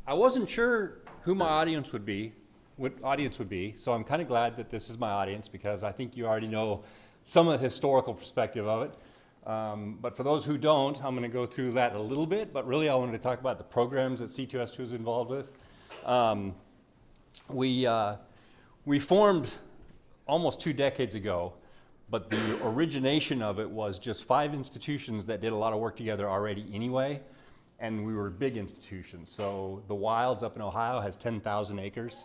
I wasn't sure who my audience would be, so I'm kind of glad that this is my audience because I think you already know some of the historical perspective of it. But for those who don't, I'm going to go through that a little bit, but really I wanted to talk about the programs that C2S2 is involved with. We formed almost 2 decades ago, but the origination of it was just 5 institutions that did a lot of work together already anyway, and we were big institutions. So the Wilds up in Ohio has 10,000 acres.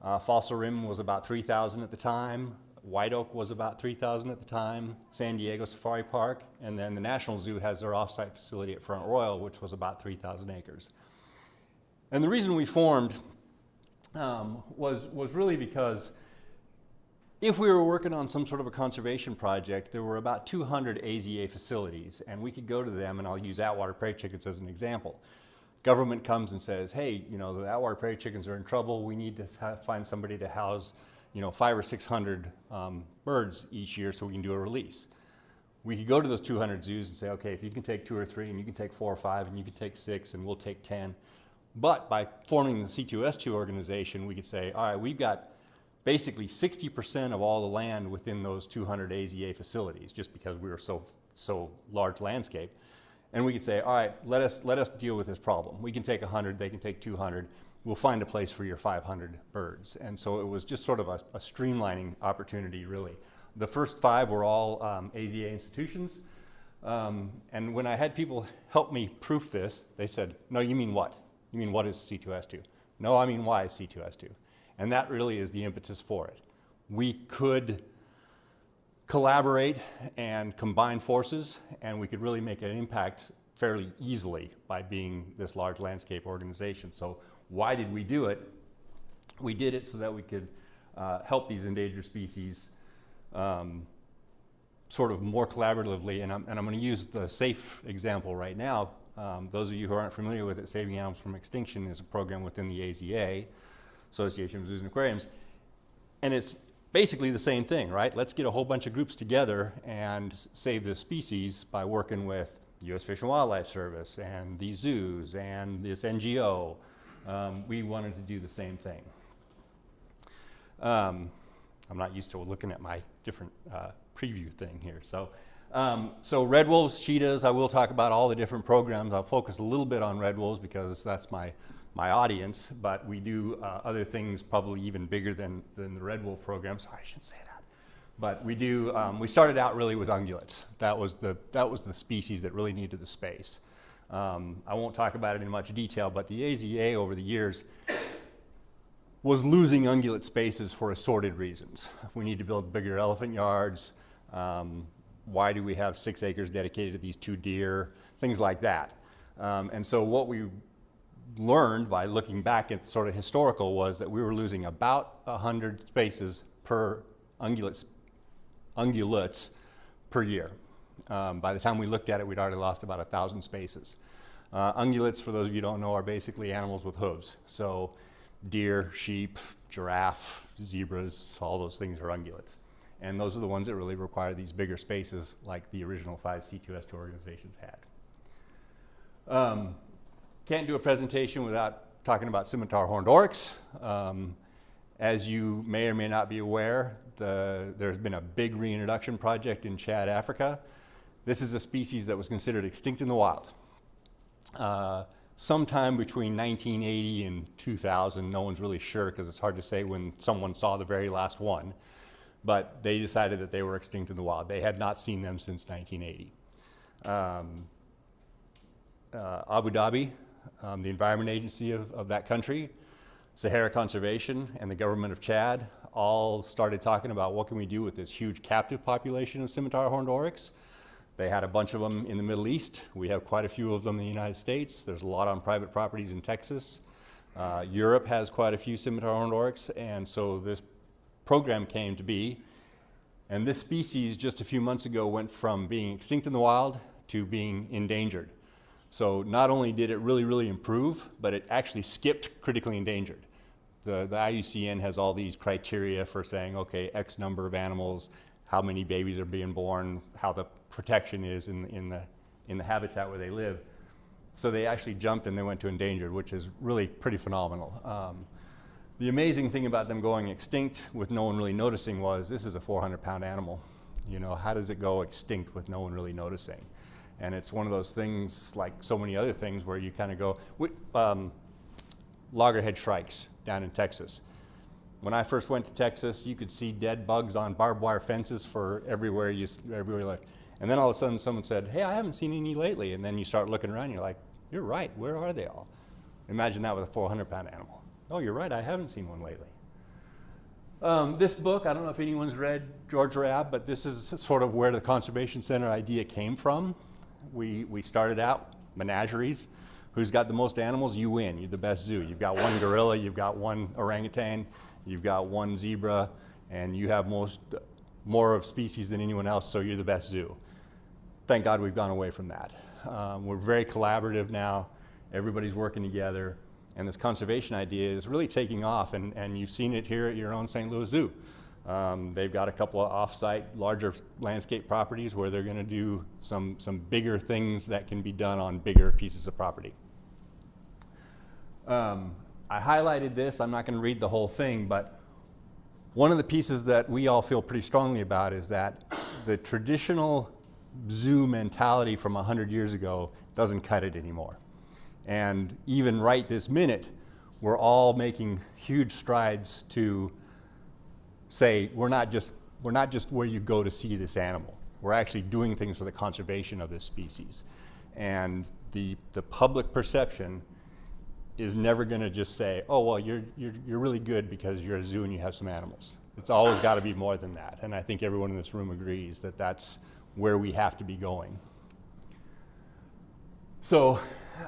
Fossil Rim was about 3,000 at the time. White Oak was about 3,000 at the time. San Diego Safari Park, and then the National Zoo has their offsite facility at Front Royal, which was about 3,000 acres. And the reason we formed was really because if we were working on some sort of a conservation project, there were about 200 AZA facilities, and we could go to them, and I'll use Attwater prairie chickens as an example. Government comes and says, hey, you know, the Attwater prairie chickens are in trouble. We need to find somebody to house, you know, 500 or 600 birds each year so we can do a release. We could go to those 200 zoos and say, okay, if you can take 2 or 3, and you can take 4 or 5, and you can take 6, and we'll take 10. But by forming the C2S2 organization, we could say, all right, we've got basically 60% of all the land within those 200 AZA facilities, just because we were so large landscape. And we could say, all right, let us deal with this problem. We can take 100, they can take 200. We'll find a place for your 500 birds. And so it was just sort of a streamlining opportunity, really. The first 5 were all AZA institutions. And when I had people help me proof this, they said, no, you mean what? You mean what is C2S2? No, I mean why is C2S2? And that really is the impetus for it. We could collaborate and combine forces, and we could really make an impact fairly easily by being this large landscape organization. So why did we do it? We did it so that we could help these endangered species sort of more collaboratively, and I'm going to use the SAFE example right now. Those of you who aren't familiar with it, Saving Animals from Extinction is a program within the AZA, Association of Zoos and Aquariums, and it's basically the same thing, right? Let's get a whole bunch of groups together and save the species by working with U.S. Fish and Wildlife Service and these zoos and this NGO. We wanted to do the same thing. I'm not used to looking at my different preview thing here. So red wolves, cheetahs, I will talk about all the different programs. I'll focus a little bit on red wolves because that's my audience, but we do other things probably even bigger than the red wolf program. Sorry, I shouldn't say that. But we do, we started out really with ungulates. That was the species that really needed the space. I won't talk about it in much detail, but the AZA over the years was losing ungulate spaces for assorted reasons. We need to build bigger elephant yards. Why do we have 6 acres dedicated to these 2 deer? Things like that. And so what we learned by looking back at sort of historical was that we were losing about 100 spaces per ungulates per year. By the time we looked at it, we'd already lost about 1,000 spaces. Ungulates, for those of you who don't know, are basically animals with hooves. So deer, sheep, giraffe, zebras, all those things are ungulates. And those are the ones that really require these bigger spaces like the original 5 C2S2 organizations had. Can't do a presentation without talking about scimitar-horned oryx. As you may or may not be aware, there's been a big reintroduction project in Chad, Africa. This is a species that was considered extinct in the wild. Sometime between 1980 and 2000, no one's really sure because it's hard to say when someone saw the very last one, but they decided that they were extinct in the wild. They had not seen them since 1980. Abu Dhabi, the Environment Agency of that country, Sahara Conservation, and the government of Chad all started talking about what can we do with this huge captive population of scimitar-horned oryx. They had a bunch of them in the Middle East. We have quite a few of them in the United States. There's a lot on private properties in Texas. Europe has quite a few scimitar-horned oryx, and so this program came to be. And this species just a few months ago went from being extinct in the wild to being endangered. So not only did it really improve, but it actually skipped critically endangered. The IUCN has all these criteria for saying, okay, X number of animals, how many babies are being born, how the protection is in the habitat where they live. So they actually jumped and they went to endangered, which is really pretty phenomenal. The amazing thing about them going extinct with no one really noticing was, this is a 400-pound animal. You know, how does it go extinct with no one really noticing? And it's one of those things, like so many other things, where you kind of go, loggerhead shrikes down in Texas. When I first went to Texas, you could see dead bugs on barbed wire fences for everywhere you look. And then all of a sudden someone said, hey, I haven't seen any lately. And then you start looking around and you're like, you're right, where are they all? Imagine that with a 400-pound animal. Oh, you're right, I haven't seen one lately. This book, I don't know if anyone's read George Rabb, but this is sort of where the Conservation Center idea came from. We started out menageries. Who's got the most animals? You win, you're the best zoo. You've got one gorilla, you've got one orangutan, you've got one zebra, and you have more of species than anyone else, so you're the best zoo. Thank God we've gone away from that. We're very collaborative now. Everybody's working together. And this conservation idea is really taking off, and you've seen it here at your own St. Louis Zoo. They've got a couple of off-site, larger landscape properties where they're going to do some bigger things that can be done on bigger pieces of property. I highlighted this. I'm not going to read the whole thing, but one of the pieces that we all feel pretty strongly about is that the traditional zoo mentality from 100 years ago doesn't cut it anymore. And even right this minute, we're all making huge strides to say we're not just where you go to see this animal. We're actually doing things for the conservation of this species. And the public perception is never going to just say, oh, well, you're really good because you're a zoo and you have some animals. It's always got to be more than that. And I think everyone in this room agrees that that's where we have to be going. So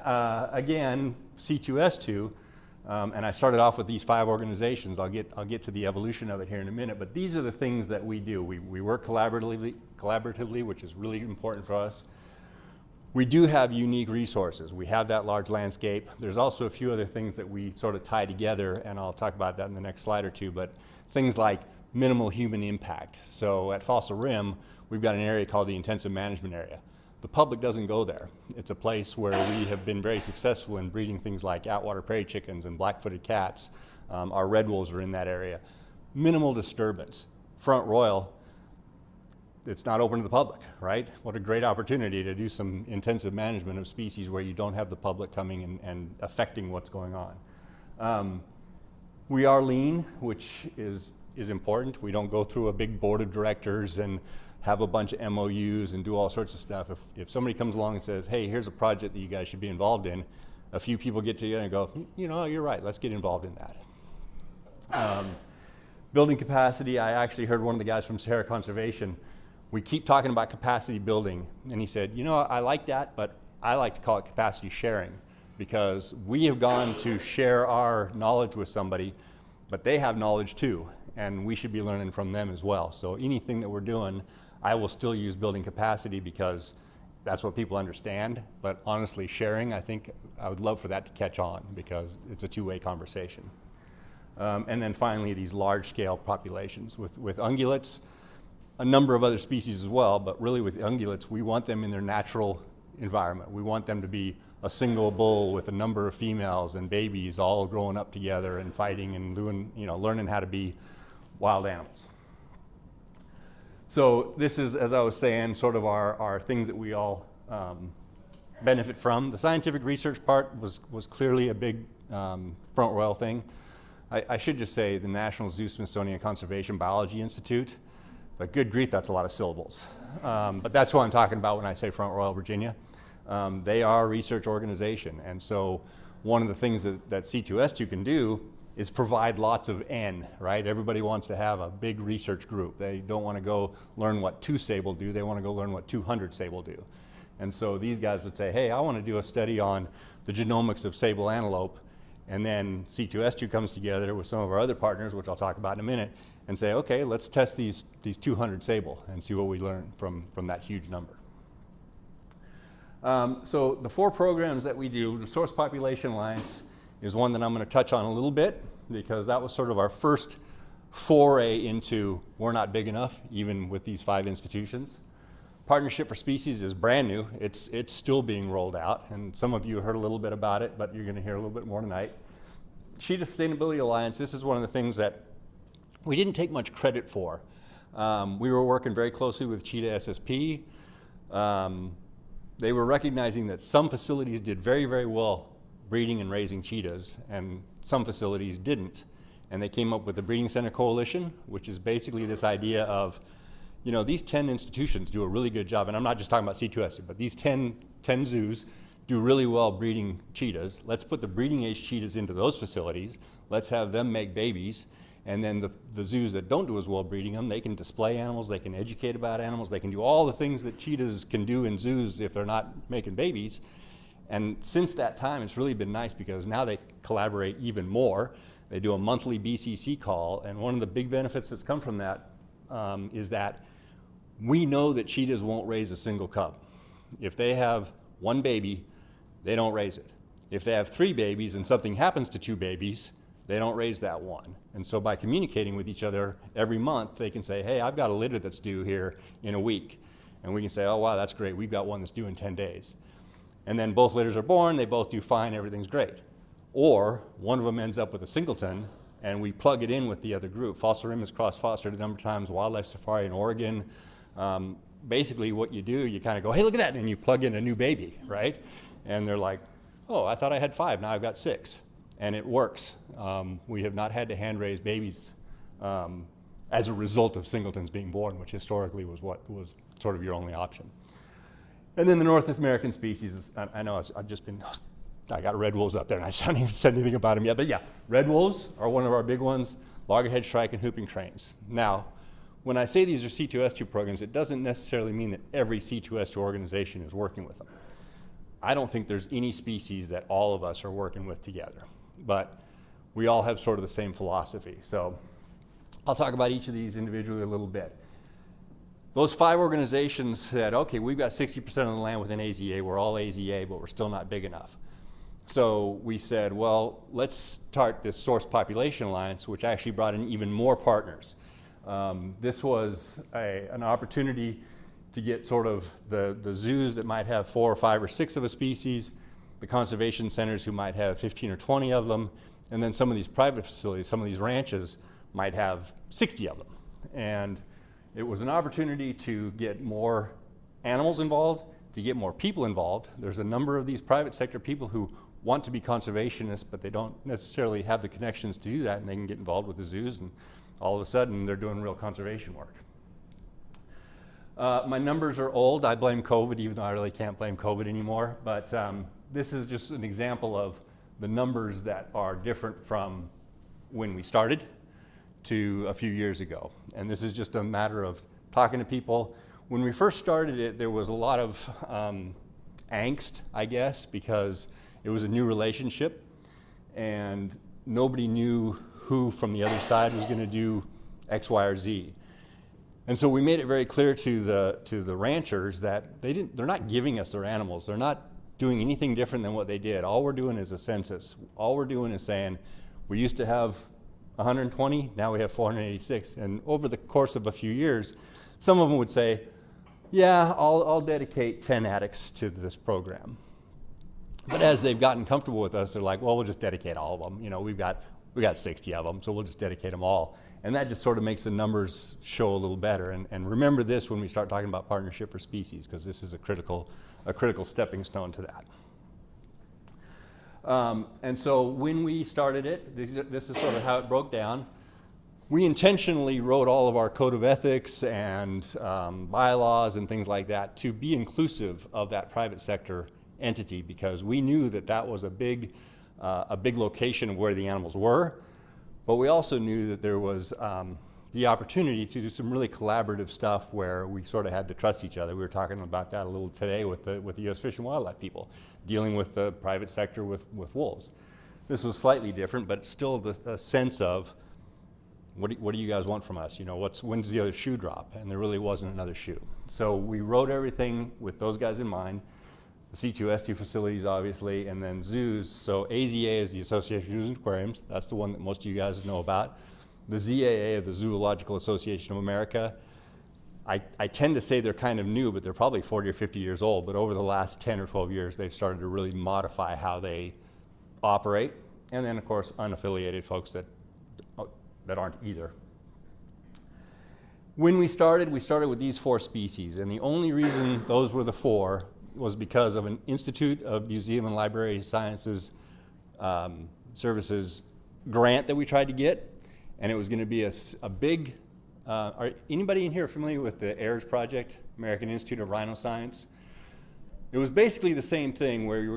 again, C2S2, and I started off with these 5 organizations. I'll get to the evolution of it here in a minute, but these are the things that we do. We work collaboratively, which is really important for us. We do have unique resources. We have that large landscape. There's also a few other things that we sort of tie together, and I'll talk about that in the next slide or two, but things like minimal human impact. So at Fossil Rim, we've got an area called the Intensive Management Area. The public doesn't go there. It's a place where we have been very successful in breeding things like Attwater prairie chickens and black-footed cats. Our red wolves are in that area. Minimal disturbance. Front Royal, it's not open to the public, right? What a great opportunity to do some intensive management of species where you don't have the public coming and affecting what's going on. We are lean, which is important. We don't go through a big board of directors and have a bunch of MOUs and do all sorts of stuff. If somebody comes along and says, hey, here's a project that you guys should be involved in, a few people get together and go, you know, you're right, let's get involved in that. Building capacity, I actually heard one of the guys from Sahara Conservation, we keep talking about capacity building, and he said, you know, I like that, but I like to call it capacity sharing, because we have gone to share our knowledge with somebody, but they have knowledge too, and we should be learning from them as well. So anything that we're doing, I will still use building capacity because that's what people understand, but honestly sharing, I think I would love for that to catch on because it's a two-way conversation. And then finally, these large-scale populations. With ungulates, a number of other species as well, but really with ungulates, we want them in their natural environment. We want them to be a single bull with a number of females and babies all growing up together and fighting and doing, you know, learning how to be wild animals. So this is, as I was saying, sort of our things that we all benefit from. The scientific research part was clearly a big Front Royal thing. I should just say the National Zoo-Smithsonian Conservation Biology Institute, but good grief, that's a lot of syllables. But that's what I'm talking about when I say Front Royal, Virginia. They are a research organization, and so one of the things that C2S2 can do is provide lots of N, right? Everybody wants to have a big research group. They don't want to go learn what 2 sable do, they want to go learn what 200 sable do. And so these guys would say, hey, I want to do a study on the genomics of sable antelope, and then C2S2 comes together with some of our other partners, which I'll talk about in a minute, and say, okay, let's test these 200 sable and see what we learn from that huge number. So the 4 programs that we do, the Source Population Alliance is one that I'm going to touch on a little bit because that was sort of our first foray into we're not big enough, even with these 5 institutions. Partnership for Species is brand new. It's still being rolled out, and some of you heard a little bit about it, but you're going to hear a little bit more tonight. Cheetah Sustainability Alliance, this is one of the things that we didn't take much credit for. We were working very closely with Cheetah SSP. They were recognizing that some facilities did very, very well breeding and raising cheetahs, and some facilities didn't. And they came up with the Breeding Center Coalition, which is basically this idea of, you know, these 10 institutions do a really good job, and I'm not just talking about C2S, but these 10 zoos do really well breeding cheetahs. Let's put the breeding age cheetahs into those facilities. Let's have them make babies. And then the zoos that don't do as well breeding them, they can display animals, they can educate about animals, they can do all the things that cheetahs can do in zoos if they're not making babies. And since that time, it's really been nice because now they collaborate even more. They do a monthly BCC call, and one of the big benefits that's come from that is that we know that cheetahs won't raise a single cub. If they have one baby, they don't raise it. If they have 3 babies and something happens to 2 babies, they don't raise that one. And so by communicating with each other every month, they can say, hey, I've got a litter that's due here in a week. And we can say, oh, wow, that's great. We've got one that's due in 10 days. And then both litters are born, they both do fine, everything's great. Or one of them ends up with a singleton, and we plug it in with the other group. Fossil Rim has cross-fostered a number of times, wildlife safari in Oregon. Basically what you do, you kind of go, hey, look at that, and you plug in a new baby, right? And they're like, oh, I thought I had 5, now I've got 6. And it works. We have not had to hand raise babies as a result of singletons being born, which historically was what was sort of your only option. And then the North American species, I know I got red wolves up there, and I haven't even said anything about them yet, but yeah, red wolves are one of our big ones, loggerhead shrike and whooping cranes. Now, when I say these are C2S2 programs, it doesn't necessarily mean that every C2S2 organization is working with them. I don't think there's any species that all of us are working with together, but we all have sort of the same philosophy. So I'll talk about each of these individually a little bit. Those 5 organizations said, okay, we've got 60% of the land within AZA, we're all AZA, but we're still not big enough. So we said, well, let's start this Source Population Alliance, which actually brought in even more partners. This was an opportunity to get sort of the zoos that might have 4 or 5 or 6 of a species, the conservation centers who might have 15 or 20 of them, and then some of these private facilities, some of these ranches might have 60 of them. And it was an opportunity to get more animals involved, to get more people involved. There's a number of these private sector people who want to be conservationists, but they don't necessarily have the connections to do that, and they can get involved with the zoos, and all of a sudden they're doing real conservation work. My numbers are old. I blame COVID, even though I really can't blame COVID anymore, but this is just an example of the numbers that are different from when we started to a few years ago. And this is just a matter of talking to people. When we first started it, there was a lot of angst, I guess, because it was a new relationship and nobody knew who from the other side was going to do X, Y, or Z. And so we made it very clear to the ranchers that they're not giving us their animals. They're not doing anything different than what they did. All we're doing is a census. All we're doing is saying, we used to have 120, now we have 486. And over the course of a few years, some of them would say, yeah, I'll dedicate 10 addicts to this program. But as they've gotten comfortable with us, they're like, well, we'll just dedicate all of them. You know, we got 60 of them, so we'll just dedicate them all. And that just sort of makes the numbers show a little better. And remember this when we start talking about Partnership for Species, because this is a critical stepping stone to that. And so when we started it, this is sort of how it broke down. We intentionally wrote all of our code of ethics and bylaws and things like that to be inclusive of that private sector entity, because we knew that that was a big location of where the animals were, but we also knew that there was the opportunity to do some really collaborative stuff where we sort of had to trust each other. We were talking about that a little today with the U.S. Fish and Wildlife people, dealing with the private sector with wolves. This was slightly different, but still the sense of, what do you guys want from us? You know, when's the other shoe drop? And there really wasn't another shoe. So we wrote everything with those guys in mind. The C2S2 facilities, obviously, and then zoos. So AZA is the Association of Zoos and Aquariums. That's the one that most of you guys know about. The ZAA, the Zoological Association of America. I tend to say they're kind of new, but they're probably 40 or 50 years old. But over the last 10 or 12 years, they've started to really modify how they operate. And then, of course, unaffiliated folks that aren't either. When we started with these 4 species. And the only reason those were the 4 was because of an Institute of Museum and Library Sciences Services grant that we tried to get. And it was going to be a big, are anybody in here familiar with the Eyres project, American Institute of Rhino Science? It was basically the same thing where we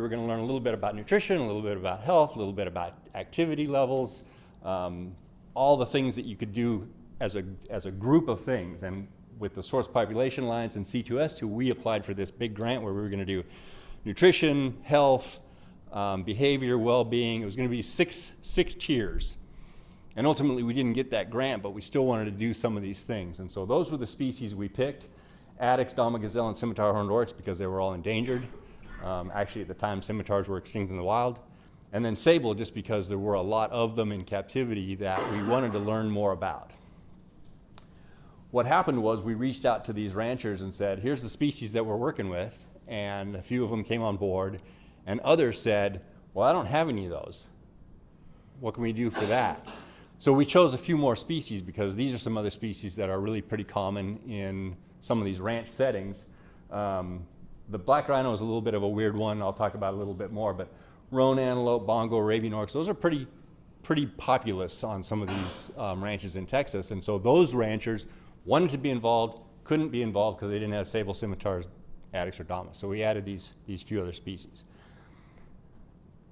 were going to learn a little bit about nutrition, a little bit about health, a little bit about activity levels, all the things that you could do as a group of things. And with the Source Population Alliance and C2S2, we applied for this big grant where we were going to do nutrition, health, behavior, well-being. It was going to be six tiers. And ultimately, we didn't get that grant, but we still wanted to do some of these things. And so those were the species we picked: Addix, Dama gazelle, and scimitar-horned oryx, because they were all endangered. Actually, at the time, scimitars were extinct in the wild. And then sable, just because there were a lot of them in captivity that we wanted to learn more about. What happened was we reached out to these ranchers and said, here's the species that we're working with. And a few of them came on board. And others said, well, I don't have any of those. What can we do for that? So we chose a few more species because these are some other species that are really pretty common in some of these ranch settings. The black rhino is a little bit of a weird one. I'll talk about it a little bit more, but roan antelope, bongo, Arabian oryx, those are pretty populous on some of these ranches in Texas. And so those ranchers wanted to be involved, couldn't be involved because they didn't have sable, scimitars, Addix, or Dama. So we added these few other species.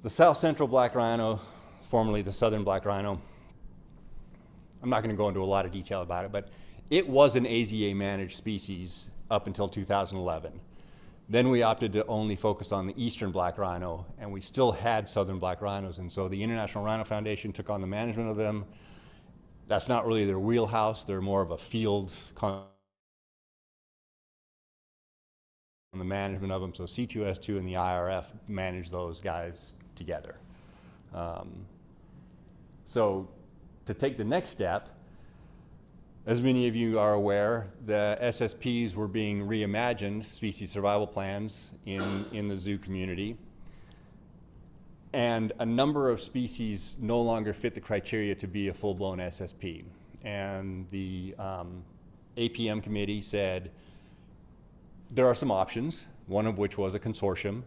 The south central black rhino, formerly the southern black rhino, I'm not going to go into a lot of detail about it, but it was an AZA managed species up until 2011. Then we opted to only focus on the eastern black rhino, and we still had southern black rhinos. And so the International Rhino Foundation took on the management of them. That's not really their wheelhouse. They're more of a field on the management of them. So C2S2 and the IRF manage those guys together. So to take the next step, as many of you are aware, the SSPs were being reimagined, species survival plans, in the zoo community. And a number of species no longer fit the criteria to be a full-blown SSP. And the APM committee said there are some options, one of which was a consortium.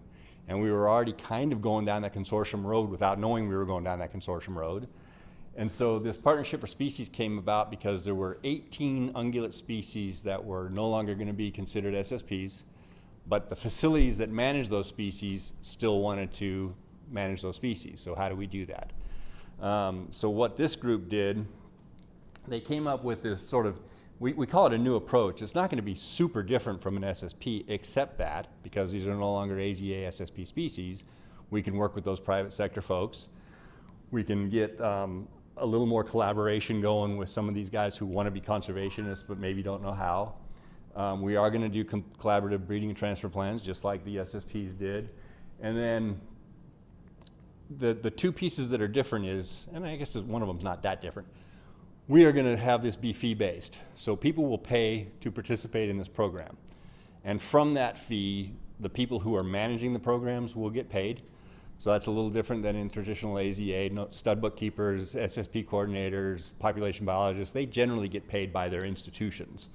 And we were already kind of going down that consortium road without knowing we were going down that consortium road. And so this Partnership for Species came about because there were 18 ungulate species that were no longer going to be considered SSPs, but the facilities that manage those species still wanted to manage those species. So how do we do that? So what this group did, they came up with this sort of, we call it a new approach. It's not going to be super different from an SSP, except that, because these are no longer AZA SSP species, we can work with those private sector folks. We can get a little more collaboration going with some of these guys who want to be conservationists but maybe don't know how. We are going to do collaborative breeding and transfer plans just like the SSPs did. And then the two pieces that are different is, and I guess one of them's not that different, we are going to have this be fee-based. So people will pay to participate in this program. And from that fee, the people who are managing the programs will get paid. So that's a little different than in traditional AZA. Stud bookkeepers, SSP coordinators, population biologists, they generally get paid by their institutions.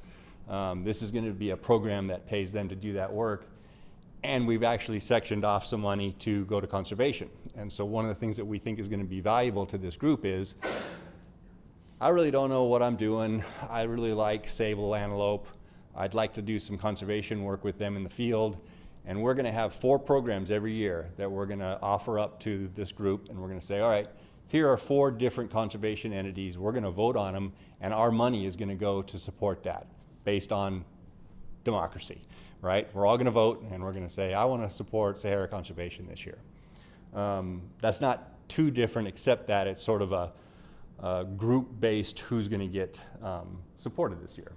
This is going to be a program that pays them to do that work. And we've actually sectioned off some money to go to conservation. And so one of the things that we think is going to be valuable to this group is, I really don't know what I'm doing. I really like sable antelope. I'd like to do some conservation work with them in the field. And we're going to have 4 programs every year that we're going to offer up to this group. And we're going to say, all right, here are 4 different conservation entities. We're going to vote on them. And our money is going to go to support that based on democracy, right? We're all going to vote. And we're going to say, I want to support Sahara conservation this year. That's not too different, except that it's sort of a group-based who's going to get supported this year.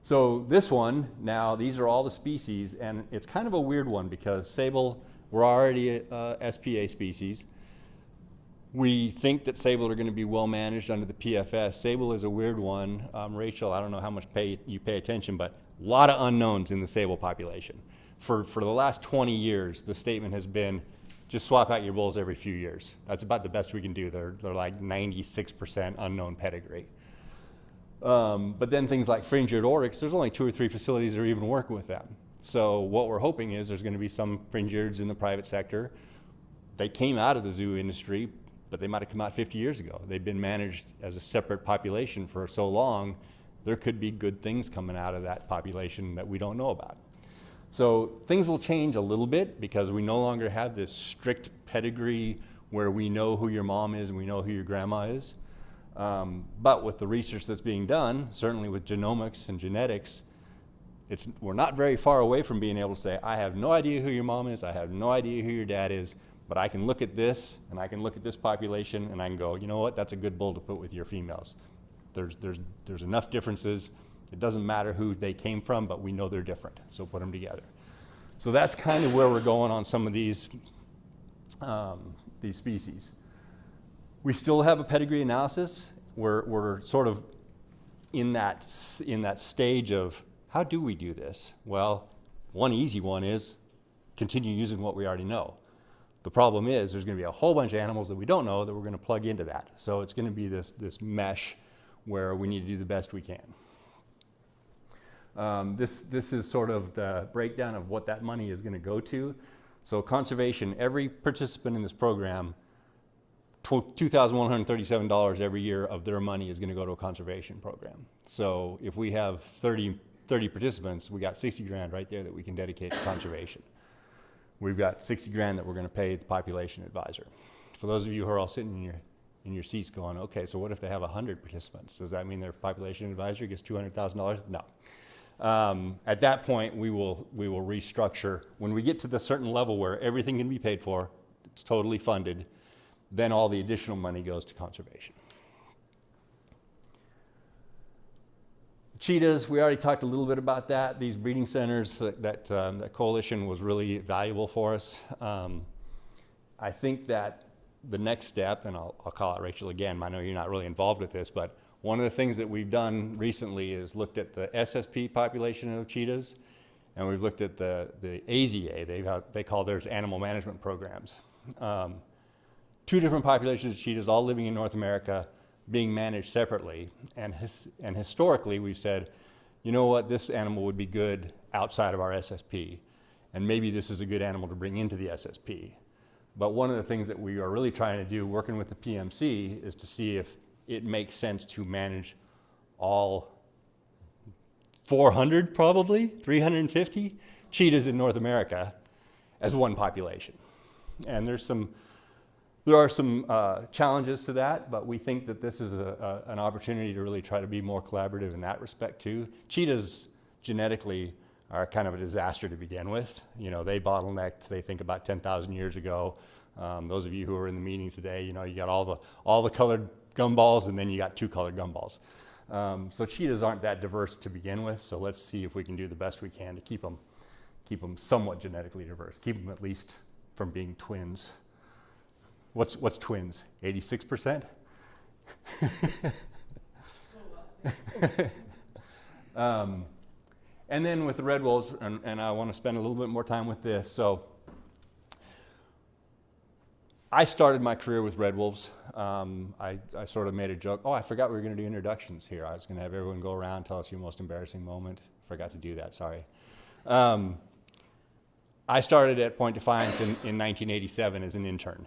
So this one, now these are all the species, and it's kind of a weird one because sable, we're already a SPA species. We think that sable are going to be well managed under the PFS. Sable is a weird one. Rachel, I don't know how much you pay attention, but a lot of unknowns in the sable population. For the last 20 years, the statement has been, just swap out your bulls every few years. That's about the best we can do. They're like 96% unknown pedigree. But then things like fringed oryx, there's only 2 or 3 facilities that are even working with them. So what we're hoping is there's going to be some fringeds in the private sector. They came out of the zoo industry, but they might have come out 50 years ago. They've been managed as a separate population for so long, there could be good things coming out of that population that we don't know about. So things will change a little bit because we no longer have this strict pedigree where we know who your mom is and we know who your grandma is. But with the research that's being done, certainly with genomics and genetics, we're not very far away from being able to say, I have no idea who your mom is, I have no idea who your dad is, but I can look at this and I can look at this population and I can go, you know what, that's a good bull to put with your females. There's enough differences. It doesn't matter who they came from, but we know they're different, so put them together. So that's kind of where we're going on some of these species. We still have a pedigree analysis. We're sort of in that stage of how do we do this? Well, one easy one is continue using what we already know. The problem is there's going to be a whole bunch of animals that we don't know that we're going to plug into that. So it's going to be this mesh where we need to do the best we can. This is sort of the breakdown of what that money is going to go to. So conservation, every participant in this program, $2,137 every year of their money is going to go to a conservation program. So if we have 30 participants, we got 60 grand right there that we can dedicate to conservation. We've got 60 grand that we're going to pay the population advisor. For those of you who are all sitting in your seats going, okay, so what if they have 100 participants? Does that mean their population advisor gets $200,000? No. At that point, we will restructure. When we get to the certain level where everything can be paid for, it's totally funded, then all the additional money goes to conservation. Cheetahs, we already talked a little bit about that. These breeding centers, that coalition was really valuable for us. I think that the next step, and I'll call out Rachel again, I know you're not really involved with this, but one of the things that we've done recently is looked at the SSP population of cheetahs, and we've looked at the AZA, they call theirs animal management programs. 2 different populations of cheetahs all living in North America being managed separately, and historically we've said, you know what, this animal would be good outside of our SSP, and maybe this is a good animal to bring into the SSP. But one of the things that we are really trying to do, working with the PMC, is to see if it makes sense to manage all 400, probably 350 cheetahs in North America as one population. And there are some challenges to that, but we think that this is an opportunity to really try to be more collaborative in that respect too. Cheetahs genetically are kind of a disaster to begin with. You know, they bottlenecked, they think about 10,000 years ago. Those of you who are in the meeting today, you know, you got all the colored gumballs and then you got 2 colored gumballs. So cheetahs aren't that diverse to begin with, so let's see if we can do the best we can to keep them somewhat genetically diverse, keep them at least from being twins. What's twins? 86%? And then with the red wolves, and I want to spend a little bit more time with this. So I started my career with red wolves. I sort of made a joke. Oh, I forgot we were going to do introductions here. I was going to have everyone go around, tell us your most embarrassing moment. Forgot to do that, sorry. I started at Point Defiance in 1987 as an intern.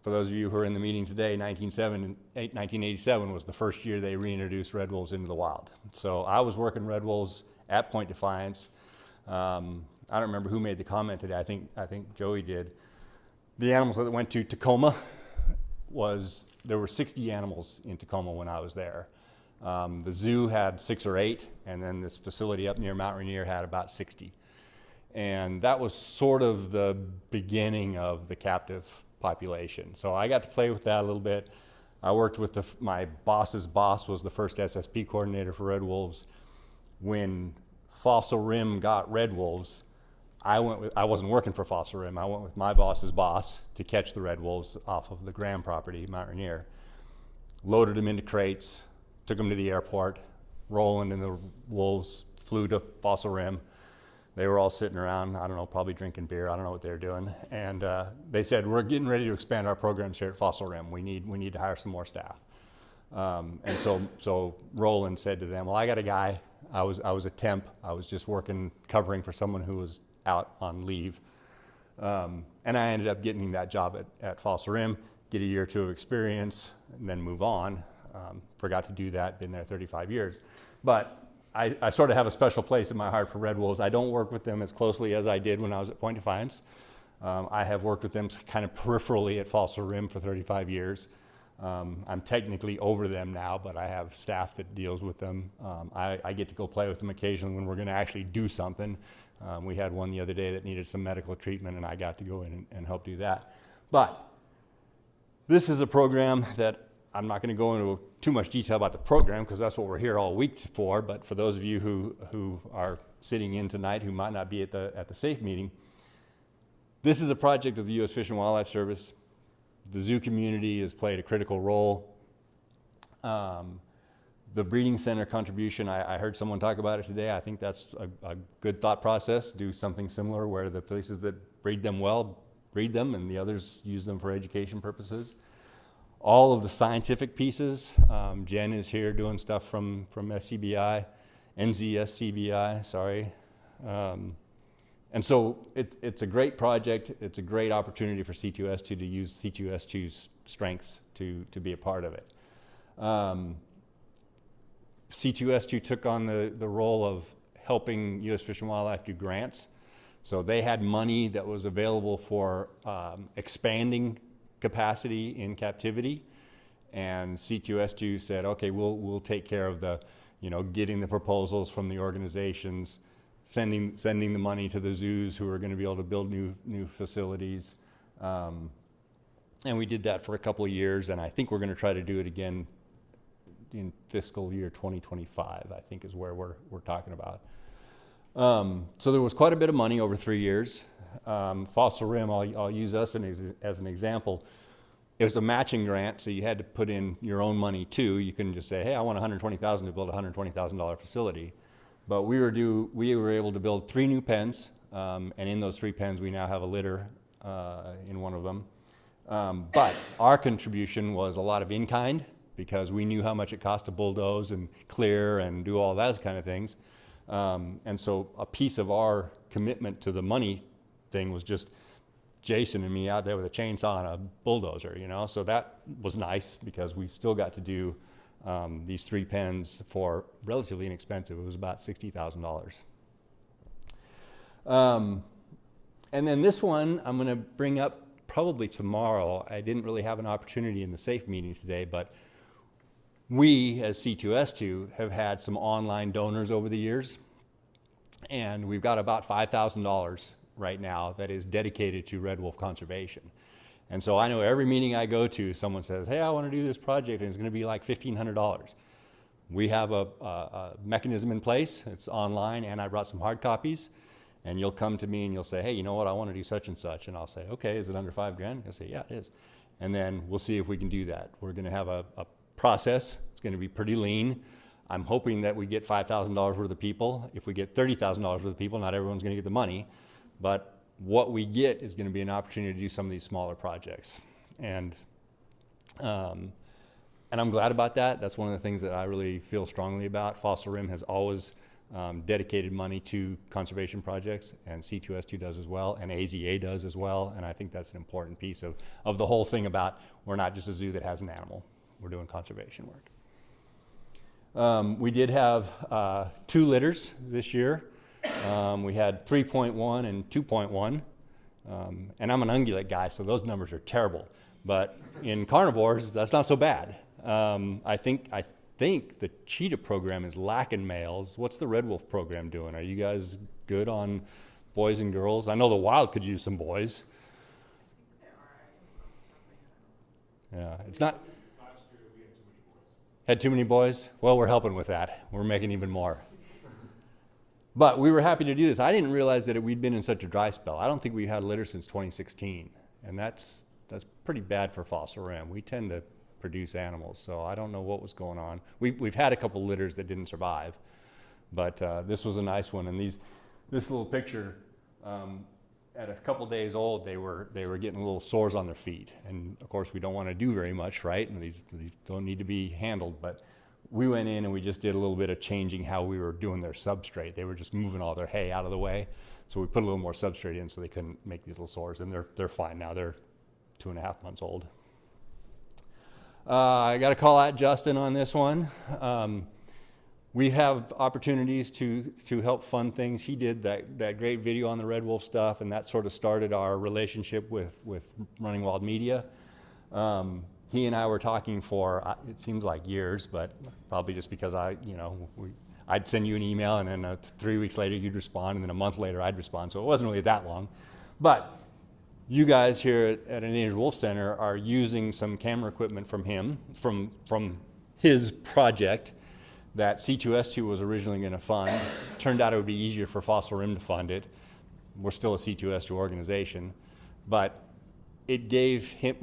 For those of you who are in the meeting today, 1987 was the first year they reintroduced red wolves into the wild. So I was working red wolves at Point Defiance. I don't remember who made the comment today. I think Joey did. The animals that went to Tacoma there were 60 animals in Tacoma when I was there. The zoo had 6 or 8, and then this facility up near Mount Rainier had about 60. And that was sort of the beginning of the captive population. So I got to play with that a little bit. I worked with my boss's boss was the first SSP coordinator for red wolves. When Fossil Rim got red wolves, I wasn't working for Fossil Rim. I went with my boss's boss to catch the red wolves off of the Graham property, Mount Rainier. Loaded them into crates, took them to the airport. Roland and the wolves flew to Fossil Rim. They were all sitting around, I don't know, probably drinking beer. I don't know what they were doing. And they said, we're getting ready to expand our programs here at Fossil Rim. We need to hire some more staff. And so Roland said to them, well, I got a guy. I was a temp. I was just covering for someone who was out on leave. And I ended up getting that job at Fossil Rim, get a year or two of experience, and then move on. Forgot to do that, been there 35 years. But I sort of have a special place in my heart for red wolves. I don't work with them as closely as I did when I was at Point Defiance. I have worked with them kind of peripherally at Fossil Rim for 35 years. I'm technically over them now, but I have staff that deals with them. I get to go play with them occasionally when we're going to actually do something. We had one the other day that needed some medical treatment, and I got to go in and help do that. But this is a program that I'm not going to go into too much detail about the program because that's what we're here all week for. But for those of you who are sitting in tonight who might not be at the SAFE meeting, this is a project of the U.S. Fish and Wildlife Service. The zoo community has played a critical role. The breeding center contribution, I heard someone talk about it today. I think that's a good thought process. Do something similar where the places that breed them well, breed them, and the others use them for education purposes. All of the scientific pieces, Jen is here doing stuff from SCBI, NZSCBI, sorry. And so it's a great project. It's a great opportunity for C2S2 to use C2S2's strengths to be a part of it. C2S2 took on the role of helping U.S. Fish and Wildlife do grants. So they had money that was available for expanding capacity in captivity, and C2S2 said, okay, we'll take care of getting the proposals from the organizations, sending the money to the zoos who are going to be able to build new facilities. And we did that for a couple of years, and I think we're going to try to do it again in fiscal year 2025, I think is where we're talking about. So there was quite a bit of money over 3 years. Fossil Rim, I'll use us as an example. It was a matching grant, so you had to put in your own money too. You couldn't just say, hey, I want $120,000 to build a $120,000 facility. But we were able to build 3 new pens, and in those 3 pens we now have a litter in one of them. But our contribution was a lot of in-kind because we knew how much it cost to bulldoze and clear and do all those kind of things. And so a piece of our commitment to the money thing was just Jason and me out there with a chainsaw and a bulldozer, so that was nice because we still got to do these 3 pens for relatively inexpensive. It was about $60,000. And then this one I'm going to bring up probably tomorrow. I didn't really have an opportunity in the SAFE meeting today, but we as C2S2 have had some online donors over the years, and we've got about $5,000 right now that is dedicated to red wolf conservation. And so I know every meeting I go to, someone says, hey, I want to do this project, and it's going to be like $1,500. We have a mechanism in place. It's online, and I brought some hard copies. And you'll come to me and you'll say, hey, you know what, I want to do such and such. And I'll say, okay, is it under $5,000? I'll say, yeah, it is. And then we'll see if we can do that. We're going to have a process. It's going to be pretty lean. I'm hoping that we get $5,000 worth of people. If we get $30,000 worth of people, not everyone's going to get the money. But what we get is going to be an opportunity to do some of these smaller projects. And I'm glad about that. That's one of the things that I really feel strongly about. Fossil Rim has always dedicated money to conservation projects, and C2S2 does as well, and AZA does as well. And I think that's an important piece of the whole thing about we're not just a zoo that has an animal. We're doing conservation work. We did have 2 litters this year. We had 3.1 and 2.1. And I'm an ungulate guy, so those numbers are terrible. But in carnivores, that's not so bad. I think the cheetah program is lacking males. What's the red wolf program doing? Are you guys good on boys and girls? I know the wild could use some boys. Yeah, it's not. Last year we had too many boys. Had too many boys? Well, we're helping with that. We're making even more. But we were happy to do this. I didn't realize that we'd been in such a dry spell. I don't think we had litter since 2016, and that's pretty bad for fossil rim. We tend to produce animals, so I don't know what was going on. We've had a couple litters that didn't survive, but this was a nice one. And this little picture, at a couple days old, they were getting little sores on their feet, and of course we don't want to do very much, right? And these don't need to be handled, but we went in and we just did a little bit of changing how we were doing their substrate. They were just moving all their hay out of the way, so we put a little more substrate in so they couldn't make these little sores, and they're fine now. They're 2.5 months old. I got to call out Justin on this one. We have opportunities to help fund things. He did that great video on the red wolf stuff, and that sort of started our relationship with Running Wild Media. He and I were talking for, it seems like years, but probably just because I'd send you an email, and then 3 weeks later you'd respond, and then a month later I'd respond, so it wasn't really that long. But you guys here at Endangered Wolf Center are using some camera equipment from him, from his project that C2S2 was originally going to fund. Turned out it would be easier for Fossil Rim to fund it. We're still a C2S2 organization, but it gave him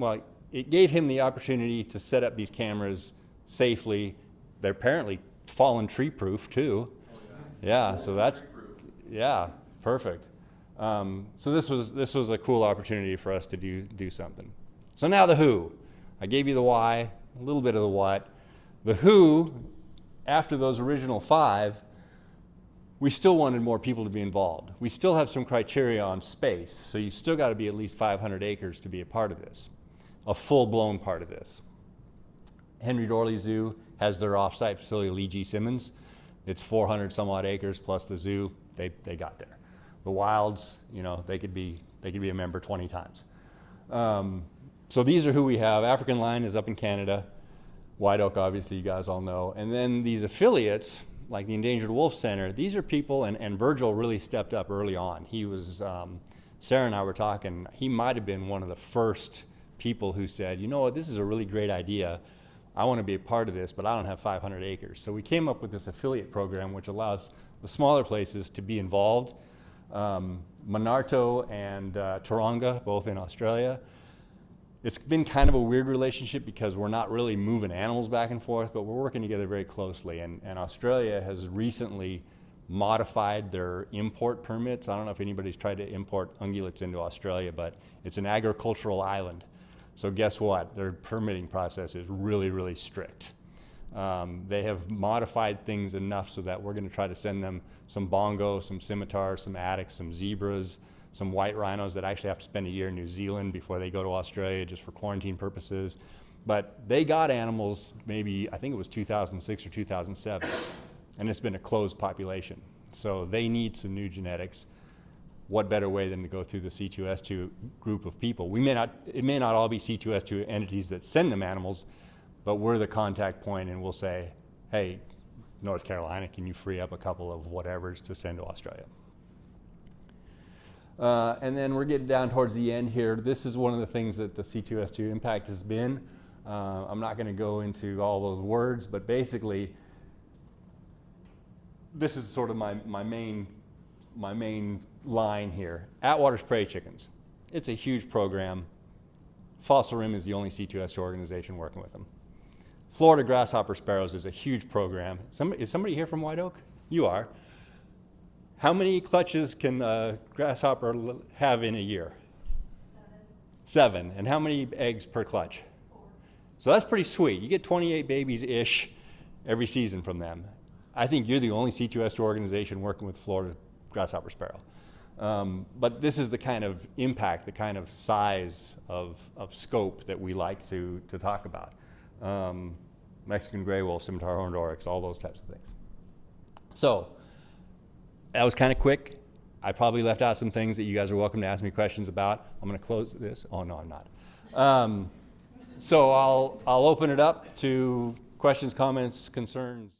the opportunity to set up these cameras safely. They're apparently fallen tree proof too. Oh, yeah, so that's, yeah, perfect. So this was a cool opportunity for us to do something. So now the who. I gave you the why, a little bit of the what. The who, after those original 5, we still wanted more people to be involved. We still have some criteria on space, so you've still got to be at least 500 acres to be a part of this, a full-blown part of this. Henry Dorley Zoo has their off-site facility, Lee G. Simmons. It's 400 some odd acres plus the zoo. They got there. The wilds, they could be a member 20 times. So these are who we have. African Lion is up in Canada. White Oak, obviously, you guys all know. And then these affiliates, like the Endangered Wolf Center, these are people, and Virgil really stepped up early on. He was, Sarah and I were talking, he might have been one of the first people who said, you know what, this is a really great idea. I want to be a part of this, but I don't have 500 acres. So we came up with this affiliate program, which allows the smaller places to be involved. Monarto and Taronga, both in Australia. It's been kind of a weird relationship because we're not really moving animals back and forth, but we're working together very closely. And Australia has recently modified their import permits. I don't know if anybody's tried to import ungulates into Australia, but it's an agricultural island. So guess what? Their permitting process is really, really strict. They have modified things enough so that we're going to try to send them some bongo, some scimitars, some addax, some zebras, some white rhinos that actually have to spend a year in New Zealand before they go to Australia just for quarantine purposes. But they got animals maybe, I think it was 2006 or 2007, and it's been a closed population. So they need some new genetics. What better way than to go through the C2S2 group of people? It may not all be C2S2 entities that send them animals, but we're the contact point, and we'll say, hey, North Carolina, can you free up a couple of whatevers to send to Australia? And then we're getting down towards the end here. This is one of the things that the C2S2 impact has been. I'm not going to go into all those words, but basically, this is sort of my main line here. Attwater's prairie chickens. It's a huge program. Fossil Rim is the only C2S2 organization working with them. Florida grasshopper sparrows is a huge program. Is somebody here from White Oak? You are. How many clutches can a grasshopper have in a year? 7. And how many eggs per clutch? 4. So that's pretty sweet. You get 28 babies-ish every season from them. I think you're the only C2S2 organization working with Florida grasshopper sparrow. But this is the kind of impact, the kind of size of scope that we like to talk about. Mexican gray wolf, scimitar-horned oryx, all those types of things. So that was kind of quick. I probably left out some things that you guys are welcome to ask me questions about. I'm going to close this. Oh, no, I'm not. So I'll open it up to questions, comments, concerns.